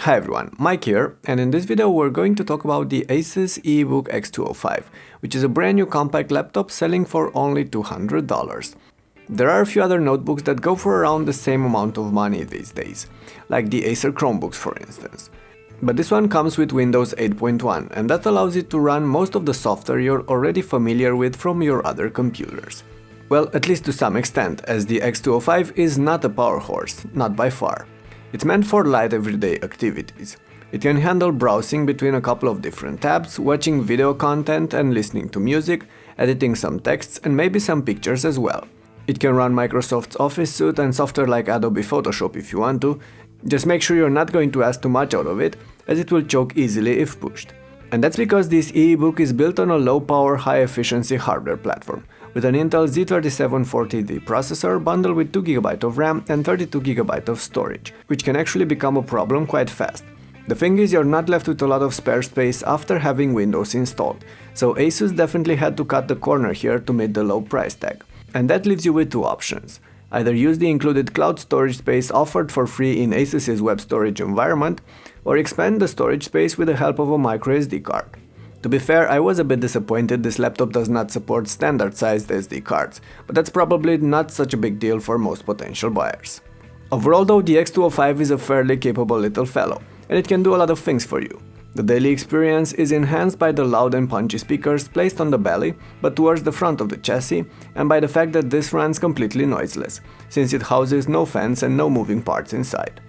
Hi everyone, Mike here, and in this video we're going to talk about the Asus EeeBook X205, which is a brand new compact laptop selling for only $200. There are a few other notebooks that go for around the same amount of money these days, like the Acer Chromebooks for instance. But this one comes with Windows 8.1, and that allows it to run most of the software you're already familiar with from your other computers. Well, at least to some extent, as the X205 is not a power horse, not by far. It's meant for light everyday activities. It can handle browsing between a couple of different tabs, watching video content and listening to music, editing some texts and maybe some pictures as well. It can run Microsoft's Office suite and software like Adobe Photoshop if you want to. Just make sure you're not going to ask too much out of it, as it will choke easily if pushed. And that's because this EeeBook is built on a low-power, high-efficiency hardware platform, with an Intel Z3740D processor bundled with 2GB of RAM and 32GB of storage, which can actually become a problem quite fast. The thing is, you're not left with a lot of spare space after having Windows installed, so Asus definitely had to cut the corner here to meet the low price tag. And that leaves you with two options. Either use the included cloud storage space offered for free in Asus's web storage environment, or expand the storage space with the help of a microSD card. To be fair, I was a bit disappointed this laptop does not support standard-sized SD cards, but that's probably not such a big deal for most potential buyers. Overall though, the X205 is a fairly capable little fellow, and it can do a lot of things for you. The daily experience is enhanced by the loud and punchy speakers placed on the belly, but towards the front of the chassis, and by the fact that this runs completely noiseless, since it houses no fans and no moving parts inside.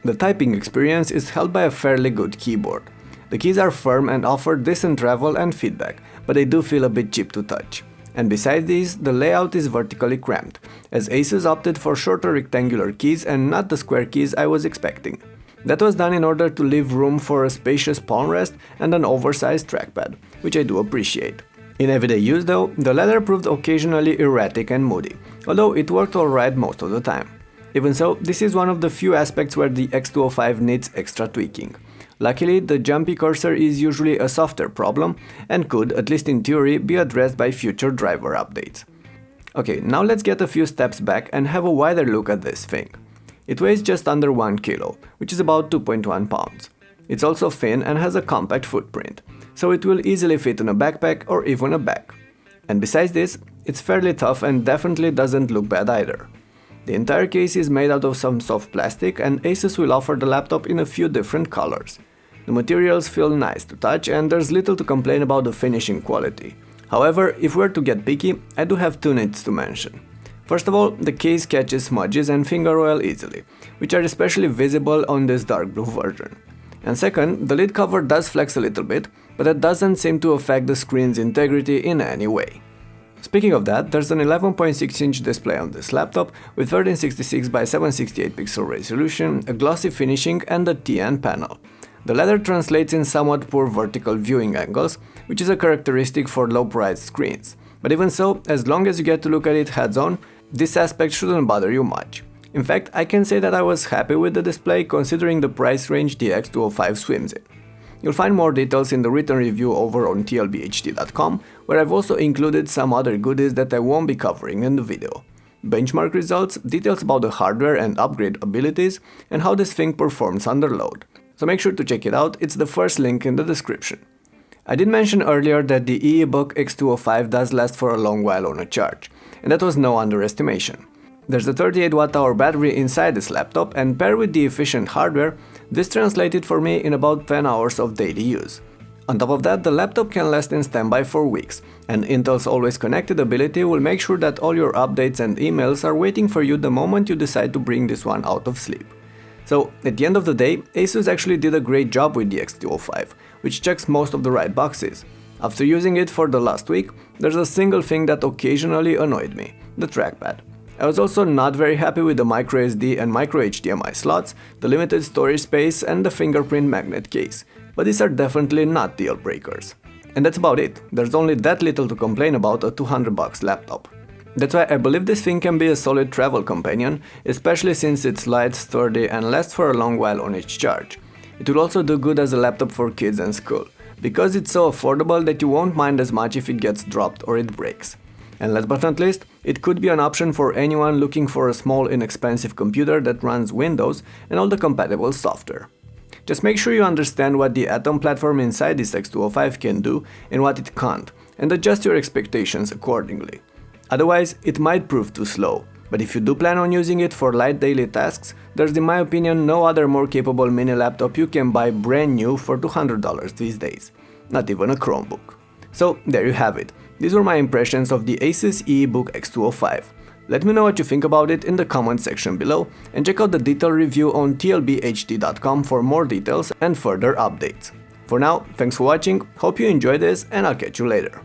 The typing experience is held by a fairly good keyboard. The keys are firm and offer decent travel and feedback, but they do feel a bit cheap to touch. And besides these, the layout is vertically cramped, as Asus opted for shorter rectangular keys and not the square keys I was expecting. That was done in order to leave room for a spacious palm rest and an oversized trackpad, which I do appreciate. In everyday use though, the latter proved occasionally erratic and moody, although it worked alright most of the time. Even so, this is one of the few aspects where the X205 needs extra tweaking. Luckily, the jumpy cursor is usually a software problem and could, at least in theory, be addressed by future driver updates. Okay, now let's get a few steps back and have a wider look at this thing. It weighs just under 1 kilo, which is about 2.1 pounds. It's also thin and has a compact footprint, so it will easily fit in a backpack or even a bag. And besides this, it's fairly tough and definitely doesn't look bad either. The entire case is made out of some soft plastic, and Asus will offer the laptop in a few different colors. The materials feel nice to touch and there's little to complain about the finishing quality. However, if we're to get picky, I do have two nits to mention. First of all, the case catches smudges and finger oil easily, which are especially visible on this dark blue version. And second, the lid cover does flex a little bit, but that doesn't seem to affect the screen's integrity in any way. Speaking of that, there's an 11.6-inch display on this laptop with 1366 by 768 pixel resolution, a glossy finishing and a TN panel. The latter translates in somewhat poor vertical viewing angles, which is a characteristic for low-priced screens. But even so, as long as you get to look at it heads-on, this aspect shouldn't bother you much. In fact, I can say that I was happy with the display considering the price range the X205 swims in. You'll find more details in the written review over on tlbht.com, where I've also included some other goodies that I won't be covering in the video. Benchmark results, details about the hardware and upgrade abilities, and how this thing performs under load. So make sure to check it out, it's the first link in the description. I did mention earlier that the EeeBook X205 does last for a long while on a charge, and that was no underestimation. There's a 38 Wh battery inside this laptop, and paired with the efficient hardware, this translated for me in about 10 hours of daily use. On top of that, the laptop can last in standby for weeks, and Intel's always connected ability will make sure that all your updates and emails are waiting for you the moment you decide to bring this one out of sleep. So, at the end of the day, Asus actually did a great job with the X205, which checks most of the right boxes. After using it for the last week, there's a single thing that occasionally annoyed me: the trackpad. I was also not very happy with the microSD and micro-HDMI slots, the limited storage space and the fingerprint magnet case, but these are definitely not deal breakers. And that's about it, there's only that little to complain about a $200 laptop. That's why I believe this thing can be a solid travel companion, especially since it's light, sturdy and lasts for a long while on each charge. It will also do good as a laptop for kids and school, because it's so affordable that you won't mind as much if it gets dropped or it breaks. And last but not least, it could be an option for anyone looking for a small, inexpensive computer that runs Windows and all the compatible software. Just make sure you understand what the Atom platform inside this X205 can do and what it can't, and adjust your expectations accordingly. Otherwise, it might prove too slow. But if you do plan on using it for light daily tasks, there's in my opinion no other more capable mini laptop you can buy brand new for $200 these days. Not even a Chromebook. So there you have it. These were my impressions of the Asus EeeBook X205. Let me know what you think about it in the comment section below, and check out the detailed review on tlbht.com for more details and further updates. For now, thanks for watching, hope you enjoyed this, and I'll catch you later.